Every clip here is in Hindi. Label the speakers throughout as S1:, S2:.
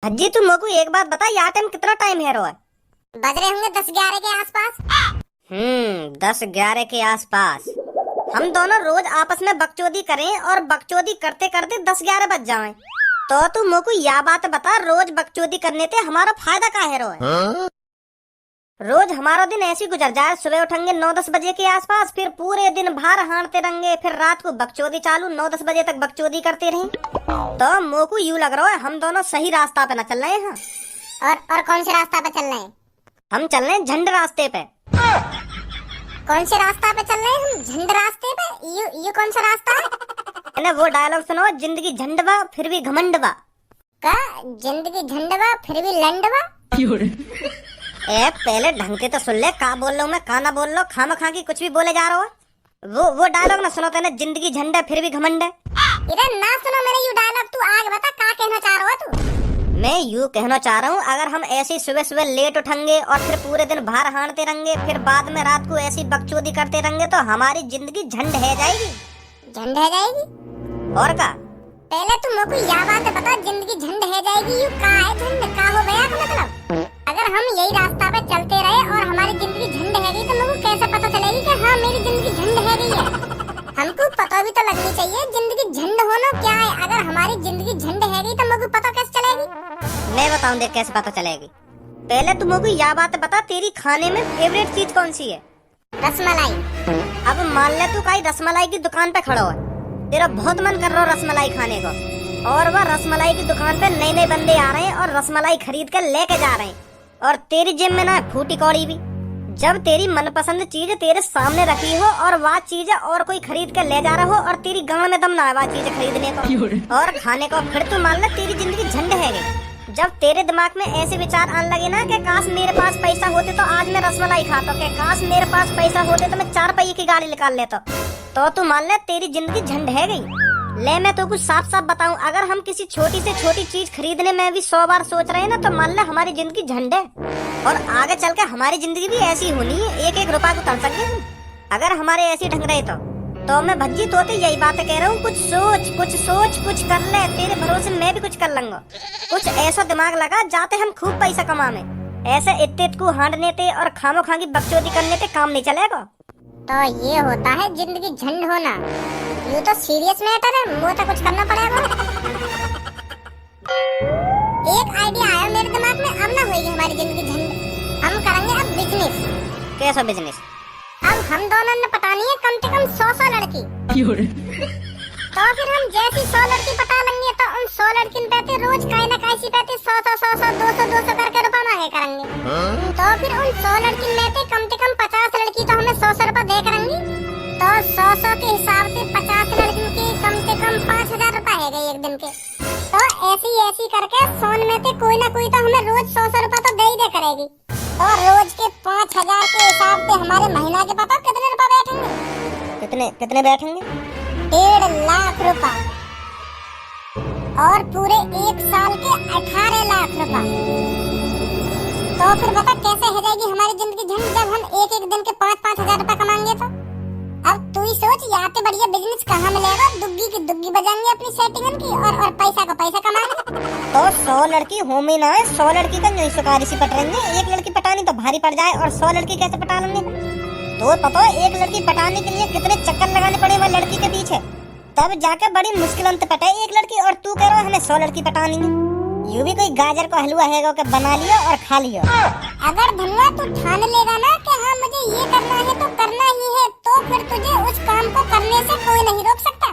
S1: अज्जी तू मोको एक बात बता, यहाँ टाइम कितना टाइम है रो?
S2: बज रहे होंगे 10-11 के आसपास।
S1: 10-11 के आसपास। हम दोनों रोज आपस में बकचोदी करें और बकचोदी करते करते 10-11 बज जाएं। तो तू मोको यह बात बता, रोज बकचोदी करने से हमारा फायदा क्या है रो? रोज हमारा दिन ऐसे गुजर जाए, सुबह उठेंगे 9-10 बजे के आसपास, फिर पूरे दिन बाहर हांडते रहेंगे, फिर रात को बकचोदी चालू, 9-10 बजे तक बकचोदी करते रहें। तो मोको यूं लग रहा है हम दोनों सही रास्ता पे न चल रहे हैं।
S2: और कौन से रास्ता पे चल रहे हैं?
S1: हम चल रहे हैं झंड रास्ते पे।
S2: कौन से रास्ता पे चल रहे हैं हम? झंड रास्ते पे? ये कौन सा रास्ता है?
S1: ना वो डायलॉग सुनो, जिंदगी झंडवा फिर भी घमंडवा।
S2: का जिंदगी झंडवा फिर भी लंडवा?
S1: ए पहले ढंग से तो सुन ले, का बोल रहा हूँ मैं, का ना बोल रहा हूँ, खामा खा की कुछ भी बोले जा रहा हो। वो डायलॉग ना सुनो तेने, जिंदगी झंड है फिर भी घमंड है।
S2: इधर ना सुनो मेरे यू डायलॉग, तू आगे बता का कहना चाह रहा है तू?
S1: मैं यूँ कहना चाह रहा हूँ, अगर हम ऐसे सुबह सुबह लेट उठेंगे और फिर पूरे दिन बाहर हांडते रहेंगे, फिर बाद में रात को ऐसी बकचोदी करते रहेंगे, तो हमारी जिंदगी झंड है जाएगी।
S2: झंड है जाएगी?
S1: और का?
S2: पहले तुम मेरे को यह बात बता, जिंदगी झंड है जाएगी, यू का है झंड, का हो गया का मतलब? अगर हम यही रास्ता पे चलते रहे और हमारी जिंदगी झंड है गई, तो मेरे को कैसे पता चलेगी कि हाँ मेरी जिंदगी झंड है गई है? हमको पता भी तो लगनी चाहिए जिंदगी झंड होना क्या है। अगर हमारी जिंदगी झंड है गई तो मेरे को पता कैसे चलेगी?
S1: मैं बताऊं देख कैसे पता चलेगी। पहले तुम मेरे को यह बात बता, तेरी खाने में फेवरेट चीज कौन सी है?
S2: रसमलाई।
S1: अब मान ले तू कहीं रसमलाई की दुकान पे खड़ा है, तेरा बहुत मन कर रहा है रसमलाई खाने को, और वह रसमलाई की दुकान पे नए नए बंदे आ रहे हैं और रसमलाई खरीद कर लेके जा रहे हैं, और तेरी जेब में ना है फूटी कौड़ी भी। जब तेरी मनपसंद चीज तेरे सामने रखी हो और वह चीज और कोई खरीद कर ले जा रहा हो, और तेरी गांव में दम ना है वह चीज खरीदने को और खाने को, फिर तू मान ले तेरी जिंदगी झंड है गई। जब तेरे दिमाग में ऐसे विचार आने लगे ना कि काश मेरे पास पैसा होते तो आज मैं रसमलाई खाता, कि काश मेरे पास पैसा होते तो मैं 4 पहिए की गाड़ी निकाल लेता, तो तू मान ले तेरी जिंदगी झंड है गई। ले मैं तो कुछ साफ साफ बताऊं, अगर हम किसी छोटी से छोटी चीज खरीदने में भी 100 बार सोच रहे हैं ना, तो मान ले हमारी जिंदगी झंड है, और आगे चल के हमारी जिंदगी भी ऐसी होनी है, एक एक रुपया को तल सके हम अगर हमारे ऐसे ढंग रहे तो मैं भज्जी तोते यही बात कह रहा हूँ, कुछ सोच कुछ कर ले, तेरे भरोसे मैं भी कुछ कर लूंगा। कुछ ऐसा दिमाग लगा जाते हम खूब पैसा कमा में, ऐसे इत्ते को हांडने ते और खामो खांगी बकचोदी करने ते काम नहीं चलेगा।
S2: तो ये होता है जिंदगी झंड होना। ये तो सीरियस मैटर है, मुझे तो कुछ करना पड़ेगा। एक आइडिया आया मेरे दिमाग में, अब ना होगी हमारी जिंदगी झंड। हम करेंगे अब बिजनेस।
S1: कैसा बिजनेस?
S2: अब हम दोनों ने पटानी है कम से कम 100 लड़की। तो फिर हम जैसी 100 लड़की पटा लेंगे, तो उन 100 लड़की पे रोज कहीं ना कहीं पे 100 करके रुपया मांगे करेंगे। तो फिर उन 100 लड़की में से कम 50 लड़की तो हमें 100 रुपया दे करेंगी, तो 100 के हिसाब से 50 लड़की की कम से कम 5000 रुपया है गए एक दिन के। तो ऐसी करके सोन में से कोई ना कोई तो हमें रोज 100 रुपया तो दे ही दे करेगी। तो रोज के 5000 के हिसाब से हमारे महीना के पता कितने रुपए बैठेंगे?
S1: कितने बैठेंगे?
S2: 1.5 लाख रुपया, और पूरे एक साल के 18 लाख रुपया। तो फिर बता कैसे हो जाएगी हमारी जिंदगी झंड, जब हम एक दिन के 5-5 हजार रुपया कमाएंगे। तो अब तू ही सोच, यहाँ पे बढ़िया बिजनेस कहाँ मिलेगा? दुग्गी की दुग्गी बजाएंगे अपनी सेटिंग की, और पैसा का पैसा कमाएंगे।
S1: तो 100 लड़की हो में ना है, 100 लड़की का नहीं सुकारी सी पट रहेंगे, एक लड़की पटानी तो भारी पड़ जाए, और 100 लड़की कैसे पटा लेंगे? तो पता है एक लड़की पटाने के लिए कितने चक्कर लगाने पड़े वह लड़की के पीछे, तब जाके बड़ी मुश्किल अंत पटे एक लड़की, और तू कह रहा है हमें 100 लड़की पटानी है। यूं भी कोई गाजर का हलवा है कि बना लिया और खा लिया।
S2: अगर धनवा तू ठान लेगा ना कि हाँ मुझे ये करना है तो करना ही है, तो फिर तुझे उस काम को करने से कोई नहीं रोक सकता।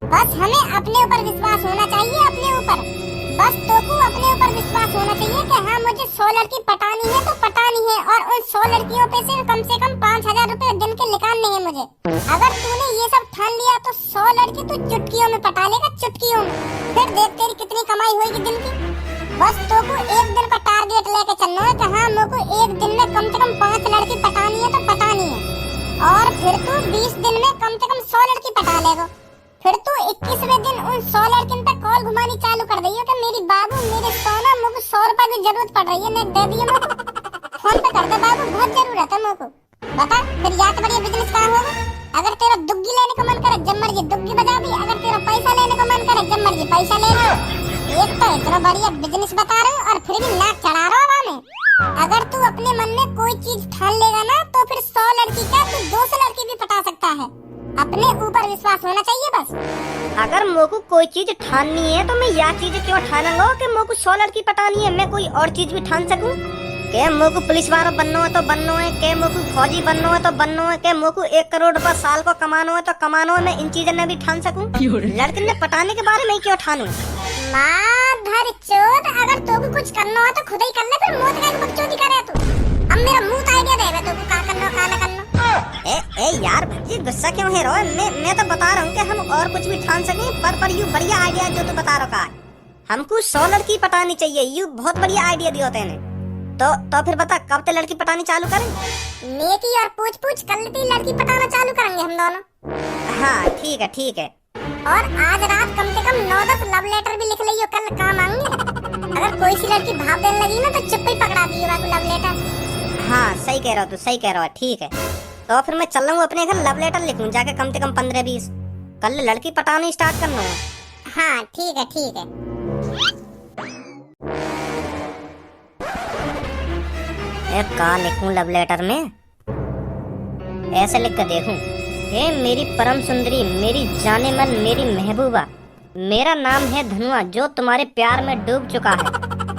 S2: बस हमें अपने ऊपर विश्वास होना चाहिए, अपने ऊपर। बस तो को अपने ऊपर विश्वास होना चाहिए कि हाँ मुझे 100 लड़की पटानी है तो पटानी है, और उन 100 लड़कियों पे से कम 5000 रुपए दिन के निकालने हैं मुझे। अगर तूने ये सब ठान लिया तो 100 लड़की तू चुटकियों में पटा लेगा, चुटकियों में। फिर देख तेरी कितनी कमाई होगी दिन की। बस तो को एक दिन का टारगेट लेके चलना है कि हाँ मेरे को एक दिन में कम से कम 5 लड़की पटानी है तो पटानी है, और फिर तू 20 दिन में कम से कम 100 लड़की पटा लेगा। फिर तू 21वें दिन उन 100 लड़कियों पे कॉल घुमानी चालू कर दी कि मेरी बाबू मेरे सोना मुझे 100 रुपए की जरूरत पड़ रही है, ने दे दिए मुझे, फोन पे कर दे बाबू, बहुत जरूरत है मुझे। बता फिर या तो बढ़िया बिजनेस कहाँ होगा? अगर तेरा दुग्गी लेने को मन करे जब मर्जी दुग्गी बजा दी, अगर तेरा पैसा लेने को मन करे जब मर्जी पैसा ले लो। एक तो इतना बढ़िया बिजनेस बता रहे हो और फिर भी नाक चढ़ा रहे हो हमें। अगर तू अपने मन में कोई चीज ठान लेगा ना तो फिर 100 लड़की क्या तू 200 लड़की भी पटा सकता है। अपने ऊपर विश्वास होना चाहिए बस।
S1: अगर मोको कोई चीज ठाननी है तो मैं यह चीज क्यों ठानूंगा कि मोको 100 लड़की पटानी है। मैं कोई और चीज भी ठान सकूं। के मोको पुलिस वाला बनना है तो बनना है, के मोको फौजी बनना है तो बनना है, के मोको 1 करोड़ रुपया साल को कमाना है तो कमाना है। मैं इन चीजों में भी ठान सकूं। लड़की ने पटाने के बारे में क्यों ठानूं?
S2: माधर चोद, अगर तू भी कुछ करना हो तो खुद ही कर ले, फिर मौत का बकचोदी करे तू। अब मेरा मुंह आइडिया दे बे तू का करना का ना करना।
S1: ए यार ये गुस्सा क्यों है रो? मैं तो बता रहा हूँ कि हम और कुछ भी ठान सकें, पर यू बढ़िया आइडिया जो तू बता रहा है। हमको 100 लड़की पटानी चाहिए। यू बहुत बढ़िया आइडिया दिया तेने। तो फिर बता कब ते लड़की पटानी चालू करें?
S2: नेकी और पूछ पूछ कर लेती लड़की पटाना चालू करेंगे हम दोनों।
S1: हाँ ठीक है।
S2: और आज रात कम से कम 9-10 लव लेटर भी लिख लियो, कल काम आएंगे। अगर कोई सी लड़की भाव देने लगी ना तो चुप ही पकड़ा दिए लव लेटर।
S1: हाँ सही कह रहा हो तू, सही कह रहा हो। ठीक है तो फिर मैं चल रहा हूँ अपने घर लव लेटर लिखूं जाके कम से कम 15-20। कल लड़की पटानी स्टार्ट करना है।
S2: हाँ ठीक है।
S1: का लिखूं लव लेटर में? ऐसे लिख कर देखूं, हे मेरी परम सुंदरी, मेरी जाने मन, मेरी महबूबा, मेरा नाम है धनुआ जो तुम्हारे प्यार में डूब चुका है।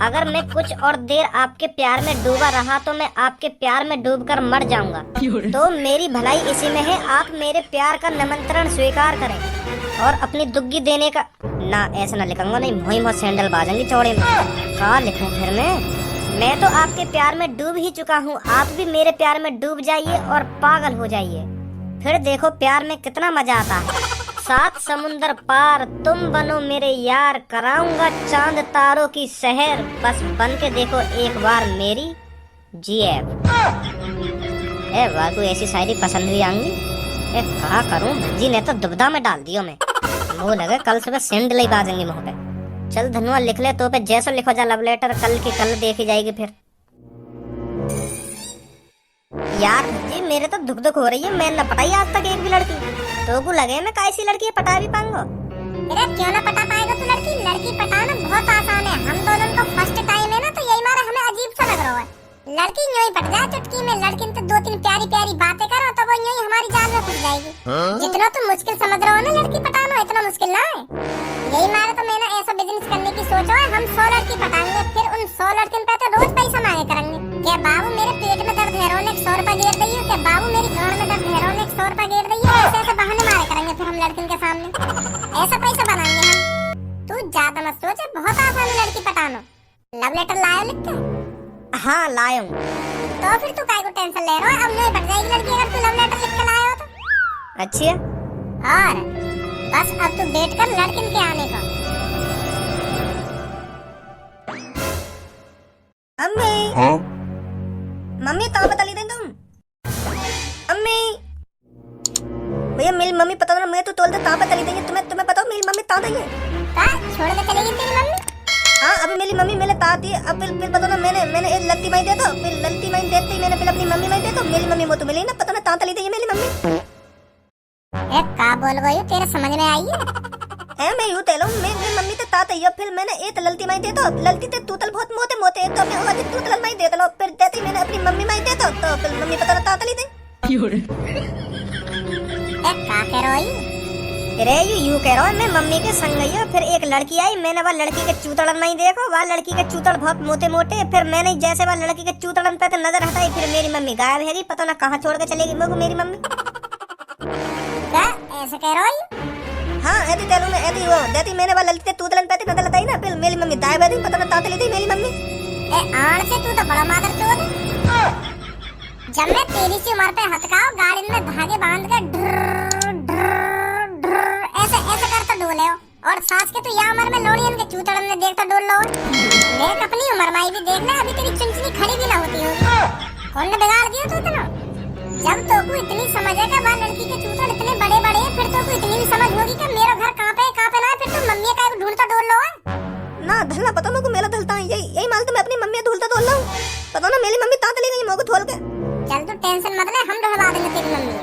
S1: अगर मैं कुछ और देर आपके प्यार में डूबा रहा तो मैं आपके प्यार में डूबकर मर जाऊंगा। तो मेरी भलाई इसी में है, आप मेरे प्यार का निमंत्रण स्वीकार करें और अपनी दुग्गी देने का ना। ऐसा ना लिखूंगा, नहीं मोही मोह सैंडल बाजेंगे चौड़े में। क्या लिखूं फिर मैं तो आपके प्यार में डूब ही चुका हूँ। आप भी मेरे प्यार में डूब जाइए और पागल हो जाइए, फिर देखो प्यार में कितना मजा आता है। 7 समुंदर पार तुम बनो मेरे यार, कराऊंगा चांद तारों की सहर, बस बन के देखो एक बार मेरी जीएफ। वाह कोई ऐसी शायरी पसंद भी आऊंगी। क्या करूं, भज्जी ने तो दुबदा में डाल दियो मैं। मुँह लगे कल सुबह सैंडल ही बाजेंगे मुँह पे। चल धनुआ लिख ले तो पे जैसा लिखो जा लव लेटर, कल की कल देखी जाएगी फिर। यार जी मेरे तो दुख हो रही है। मैं न पटाई आज तक एक भी लड़की। तो को लगे मैं कैसी लड़की पटा भी पाऊंगा?
S2: अरे क्यों ना पटा पाएगा तू लड़की पटाना बहुत आसान है। हम दोनों को फर्स्ट टाइम है ना तो यही मारा हमें अजीब सा लग रहा है। लड़की यूं ही पट जाए चुटकी में। लड़की तो 2-3 प्यारी बातें करो तो वो यूं ही हमारी जान में घुस जाएगी। जितना तुम मुश्किल समझ रहे हो ना लड़की पटाना, इतना मुश्किल ना है। यही मारा तो मैंने ऐसा बिजनेस करने की सोचा है। हम 100 लड़की पटाएंगे, फिर उन 100 लड़कियों पे तो रोज पैसा मांगे करेंगे। क्या बाबू मेरे पेट में दर्द है रोने 100 रुपया गिर रही है, क्या बाबू मेरी गांड में दर्द है रोने 100 रुपया गिर रही है। ऐसे बहाने मारे करेंगे फिर हम लड़कियों के सामने। ऐसा पैसा बनाएंगे हम। तू ज्यादा मत सोच, बहुत आसान है लड़की पटाना। लव लेटर लाया लिख के?
S1: हाँ लाया हूँ।
S2: तो फिर तू काहे को टेंशन ले रहा है? अब नहीं पट जाएगी लड़की अगर तू लव लेटर लिख के लाया हो तो।
S1: अच्छी है।
S2: और बस अब तू वेट कर लड़किन के आने का।
S1: अम्मी
S3: हाँ?
S1: मम्मी तो बता ली तुम। अम्मी भैया मेरी मम्मी पता ना मैं तो तोल दे बता ली देंगे। तुम्हें बताओ मेरी मम्मी ता देंगे
S2: का छोड़ के चलेगी तेरी मम्मी?
S1: हाँ अभी मेरी मम्मी मेरे तात ही। अब फिर बताओ ना मैंने एक लत्ती माई दे दो, फिर लत्ती माई देते ही मैंने फिर अपनी मम्मी माई दे दो। मेरी मम्मी वो तो मिली ना, पता ना तांत ली देगी मेरी मम्मी।
S2: ए का बोल गई हो, तेरे समझ में आई है?
S1: मैं यूं तेलो मेरी मम्मी तो तात ही। फिर मैंने एक ललती माई दे दो, ललती ते तूतल बहुत मोटे तो मैं वो तूतल माई दे दो, फिर देती मैंने अपनी मम्मी माई दे दो तो फिर मम्मी पता ना तांत ली दे।
S2: ए का कह रही?
S1: अरे यू कह रहा हूँ मैं मम्मी के संग गई हूँ। फिर एक लड़की आई, मैंने वह लड़की के चूतड़न नहीं देखो, वह लड़की के चूतड़ बहुत मोटे। फिर मैंने जैसे वह लड़की के चूतड़न पे तो नजर हटाई, फिर मेरी मम्मी गायब है गई। पता ना कहाँ छोड़ के चलेगी मुझे मेरी मम्मी।
S2: क्या ऐसे कह रही?
S1: हाँ ऐसी तेलू में ऐसी वो देती मैंने वह लड़की के चूतड़न पे नजर हटाई ना, फिर मेरी मम्मी गायब है गई। पता ना तांत ली थी मेरी मम्मी।
S2: ए आड़ से तू तो बड़ा मादर चोद है। जब मैं तेरी सी उम्र पे हथकाओ गाड़ी में धागे बांध के ऐसे करता डोले हो, और सास के तू यहाँ उम्र में लोड़ियन के चूतड़न में देखता डोल लो। देख अपनी उम्र माई भी देख ले, अभी तेरी चुनचुनी खड़ी भी ना होती होगी। कौन ने बिगाड़ दिया तू इतना? जब तो को इतनी समझ है कि वह लड़की के चूतड़ इतने बड़े फिर तो को इतनी भी समझ होगी कि मेरा घर कहाँ पे ना है, फिर तो मम्मी का ढूंढता डोल लो है
S1: ना। धलना पता मेरे को मेरा धलता है यही माल तो मैं अपनी मम्मी ढूंढता डोल रहा हूँ। पता ना मेरी मम्मी तांत ली गई मोको खोल के।
S2: चल तू टेंशन मत ले, हम ढलवा देंगे तेरी मम्मी।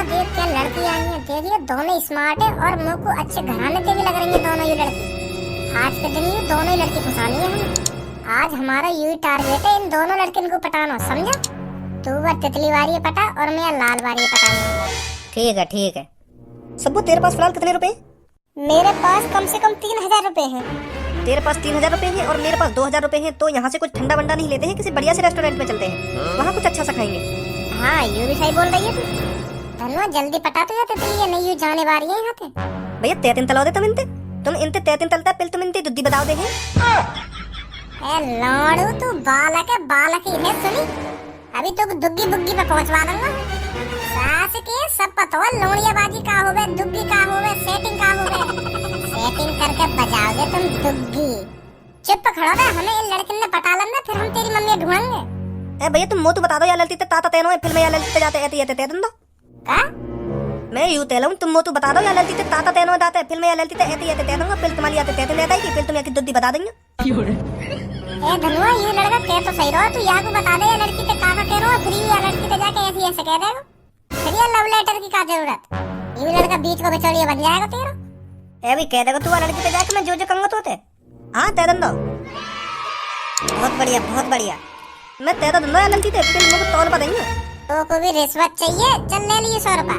S2: देख क्या लड़की आई है, देखिए दोनों स्मार्ट है और मुझको अच्छे घराने के भी लग रही है दोनों ये लड़की। आज के दिन ये दोनों ही लड़की फंसानी है हमें। आज हमारा यही टारगेट है इन दोनों लड़कियों को पटाना, समझा? तू वह तितली वाली पटा और मैं लाल वाली पटाऊंगा।
S1: ठीक है ठीक है। सब्बू तेरे पास फिलहाल कितने रुपए?
S2: मेरे पास कम से कम 3000 रुपए हैं।
S1: तेरे पास 3000 रुपए हैं और मेरे पास 2000 रुपए हैं, तो यहाँ से कुछ ठंडा वंडा नहीं लेते हैं, किसी बढ़िया से रेस्टोरेंट में चलते हैं, वहाँ कुछ अच्छा सा खाएंगे।
S2: हाँ ये भी सही बोल रही है तू। धनवा जल्दी पटा तो या तितली है नहीं, यू जाने वाली है यहाँ पे।
S1: भैया तेतिन तलाओ दे तुम इनते तेतिन तलता है, तुम इनते दुद्धी बताओ दे हैं।
S2: ए लाड़ू तू बालक ही है सुनी। अभी तो दुग्गी बुग्गी पे पहुंचवा दूंगा। सास के सब पता हो, लोड़ियाबाजी का होवे, दुग्गी का होवे, सेटिंग का होवे। सेटिंग करके बजाओगे तुम दुग्गी। चुप खड़ो रे, हमें इन लड़कियों ने पटा लेना, फिर हम तेरी मम्मी ढूंढेंगे।
S1: ए भैया तुम मोतू बता दो या ललती ते ताता तेनो है, फिल्म या ललती ते जाते ऐते ते दो।
S2: का?
S1: मैं यूं तेलूं, तुम मोतू बता दो या ललती ते ताता तेनो दाते फिल्म या ललती ते ऐते ते दूंगा, फिर तुम्हारी आते ते नहीं आएगी, फिर तुम याकी दुद्धी बता देंगे।
S2: ए धनुआ ये लड़का कह तो सही रहो, तू यहाँ को बता दे या लड़की ते काका कह रहो, फिर या लड़की ते जाके ऐसे कह देगा। फिर ये लव लेटर की क्या जरूरत? ये लड़का बीच को बिचौलिया बन जाएगा तेरा।
S1: ए भी कह देगा तू लड़की पे जाके मैं जो जो कहूंगा तोते। हाँ तै दो। बहुत बढ़िया बहुत बढ़िया। मैं तै दो या ललती ते फिर मुझे तौल पा देंगे।
S2: तो को भी रिश्वत चाहिए, चल ले लिए 100 रुपया।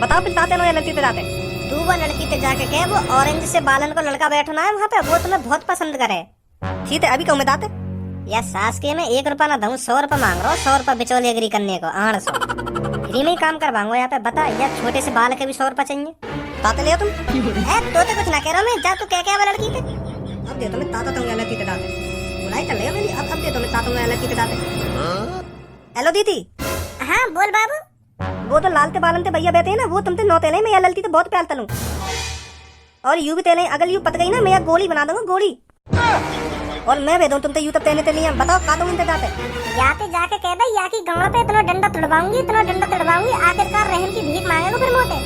S1: बताओ फिर ताते नो या ललती ते जाते। तू वो लड़की ते जाके कह वो ऑरेंज से बालन को लड़का बैठना है वहाँ पे, वो तुम्हें बहुत पसंद करे। ठीक है अभी कहूँ मैं दाते। या सास के मैं 1 रुपया ना दूं, 100 रुपया मांग रहा हूँ, 100 रुपया बिचौली एग्री करने को। 800 फ्री में ही काम करवाऊंगा यहाँ पे। बता या छोटे से बाल के भी 100 रुपया चाहिए। ताते ले तुम। तोते कुछ ना कह रहा मैं, जा तू क्या वो लड़की थे। अब दे तो मैं ताता तुम लड़की ते दाते बुलाई चल ले मेरी। अब दे तो मैं ताता लड़की ते दाते। हेलो दीदी।
S2: हाँ बोल बाबू।
S1: वो तो लालते बालनते भैया बैठे हैं ना, वो तुमते नौ तेले मैं या ललती तो बहुत प्यार तलूं। और यू भी तेले, अगर यू पत गई ना मैं या गोली बना दूंगा, गोली। और मैं भेदूं तुम तो यू तब तेने तेलियां। बताओ का दूं इनते दाते।
S2: याते जाके कह दे या की गांव पे इतना डंडा तुड़वाऊंगी, आखिरकार रहम की भीख मांगेगा फिर मोते।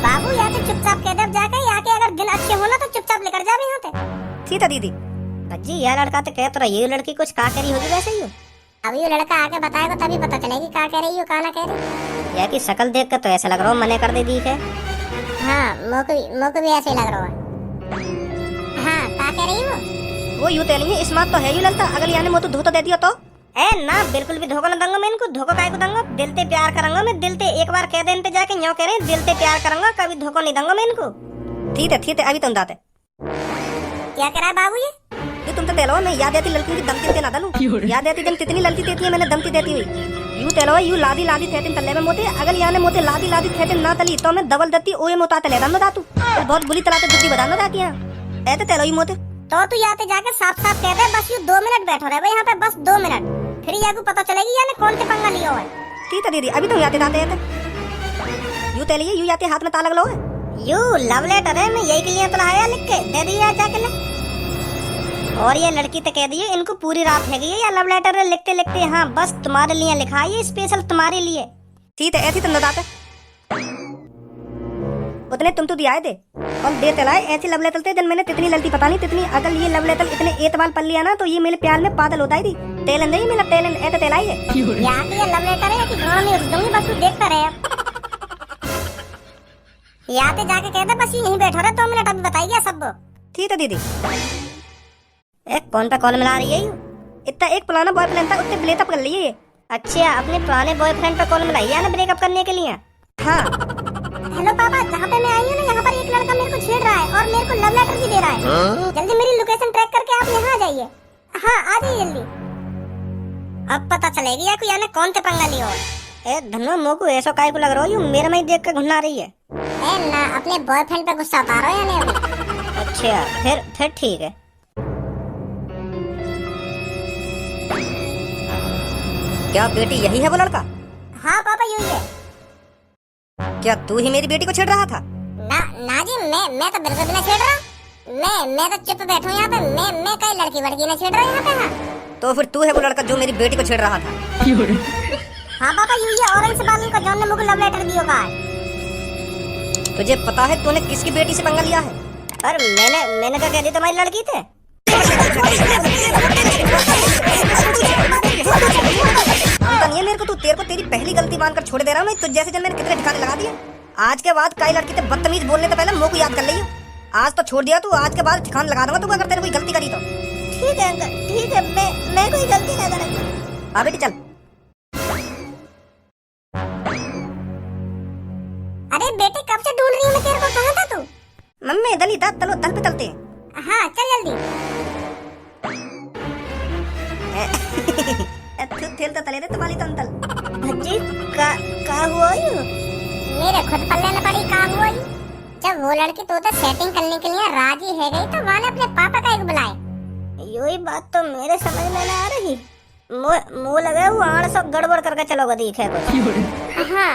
S2: बाबू याते चुपचाप कह दे जाके, या के अगर दिन अच्छे हो ना तो चुपचाप लेकर जा भी यहाँ पे।
S1: ठीक है दीदी। भज्जी यह लड़का तो कह तो ये लड़की कुछ का करी होगी वैसे ही।
S2: अब ये लड़का आके बताएगा तभी पता चलेगी का कह रही हो का ना कह रही।
S1: यह की शक्ल देख कर तो ऐसा लग रहा हो मने कर दे दी है।
S2: हाँ मोको भी ऐसे ही लग रहा है। हाँ का कह रही हो?
S1: वो यूं तेलिए स्मार्ट तो है यू ललता, अगर याने मोतू धोता दे दिया तो। ए ना बिल्कुल भी धोखा न दूंगा मैं इनको। धोखा काहे को दूंगा? दिल ते प्यार करूंगा मैं, दिल ते। एक बार कह दे इनते जाके न्यों कह रहे दिल ते प्यार करूंगा, कभी धोखा नहीं दूंगा मैं इनको। ठीक है अभी तुम दाते।
S2: क्या करा है बाबू ये
S1: तुम तो तेलो मैं याद आती लड़की की दमती ते ना दलूं। याद आती जब कितनी लड़की देती है मैंने दमती देती हुई। यू तेलो यू लादी लादी थे तल्ले में मोते, अगर याने मोते लादी लादी थे ना तली तो मैं डबल देती ओए मोता तले दानो दातू। बहुत बुरी तलाते दुद्धी बदानो दाती यहां ऐते तेलो यू मोते।
S2: तो तू याते जाके साफ साफ कह दे बस यू 2 मिनट बैठो रहे भाई यहाँ पे, बस 2 मिनट, फिर याको पता चलेगी याने कौन से पंगा लिया है।
S1: ठीक है दीदी अभी तुम याते दाते हैं यू तेलिए यू याते हाथ में ताला लो है।
S2: यू लव लेटर है, मैं यही के लिए तो लाया लिख के दे दिया जाके ले।
S1: और ये लड़की तो कह दिए इनको पूरी रात है गई या लव लेटर लिखते लिखते। हाँ बस तुम्हारे लिए लिखा है, स्पेशल तुम्हारे लिए। ठीक है ऐसी तुम बताते उतने तुम तो दिया दे और देते लाए ऐसी लव लेटर थे जब मैंने तितनी ललती पता नहीं तितनी। अगर ये लव लेटर इतने एतबार पल लिया ना तो ये मेरे प्यार में पागल होता ही थी। तेलन नहीं मेरा तेलन ऐसे तेलाई है
S2: यार ये लव लेटर है कि गांव में दूंगी, बस तू देखता रहे। याते जाके कहते बस यहीं बैठो रहे 2 मिनट, अभी बताइए सब।
S1: ठीक है दीदी। एक कौन पे कॉल मिला रही है इतना? एक पुराना बॉयफ्रेंड था उससे ब्रेकअप कर लिए। अच्छा अपने पुराने बॉयफ्रेंड पे कॉल मिलाई है ना ब्रेकअप करने के लिए? हाँ।
S2: हेलो पापा, जहाँ पे मैं आई हूँ ना यहाँ पर एक लड़का मेरे को छेड़ रहा है और मेरे को लव लेटर भी दे रहा है। जल्दी मेरी लोकेशन ट्रैक करके आप यहाँ आ जाइए। हाँ आ जाइए जल्दी।
S1: अब पता चलेगी या कोई याने कौन से पंगा लियो। ए धन्नो मोको ऐसा काहे को लग रहा है मेरे में ही देख के घुना रही है।
S2: ए ना अपने बॉयफ्रेंड पे गुस्सा उतारो या नहीं अभी।
S1: अच्छा फिर ठीक है। क्या बेटी यही है वो लड़का?
S2: हाँ पापा यही है।
S1: क्या तू ही मेरी बेटी को छेड़ रहा था?
S2: ना जी मैं तो बिल्कुल भी नहीं छेड़ रहा। मैं तो चुप बैठा हूँ यहाँ पे। मैं कई लड़की वड़की नहीं छेड़ रहा यहाँ पे। हाँ
S1: तो फिर तू है वो लड़का जो मेरी बेटी को छेड़ रहा था?
S2: हाँ पापा यही है, ऑरेंज बालन का जॉन ने मुझे लव लेटर दिया का है।
S1: तुझे पता है तूने किसकी बेटी से पंगा लिया है? पर मैंने क्या कह दी तुम्हारी लड़की थे? ये मेरे को तू तेरे को तेरी पहली गलती मानकर छोड़ दे रहा हूँ मैं। तुझ जैसे जन मैंने कितने ठिकाने लगा दिए। आज के बाद कई लड़की ते बदतमीज बोलने से पहले मुंह को याद कर लियो। आज तो छोड़ दिया तू, आज के बाद ठिकान लगा दूंगा तू अगर तेरे कोई गलती करी तो। ठीक है अंकल, ठीक है, मैं कोई गलती नहीं करूंगा। हाँ बेटी चल।
S2: अरे बेटे कब से ढूंढ रही हूँ मैं तेरे को, कहाँ था तू?
S1: मम्मी इधर ही था, तलो तल पे तलते हैं।
S2: हाँ चल जल्दी।
S1: तू तेल तो तले रे तुम्हारी तो अंतल। भज्जी का हुआ यू?
S2: मेरे खुद पल्ले न पड़ी कहाँ हुआ ये। जब वो लड़की तो सेटिंग करने के लिए राजी है गई तो वहाँ ने अपने पापा का एक बुलाए।
S1: यही बात तो मेरे समझ में ना आ रही। मुँह लगे वो आड़ सब गड़बड़ करके चलोगे दिखे कुछ।
S2: हाँ,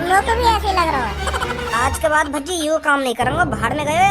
S2: मुझको भी ऐसे लग रहा है।
S1: आज के बाद भज्जी यू काम नहीं करूंगा, बाहर में गए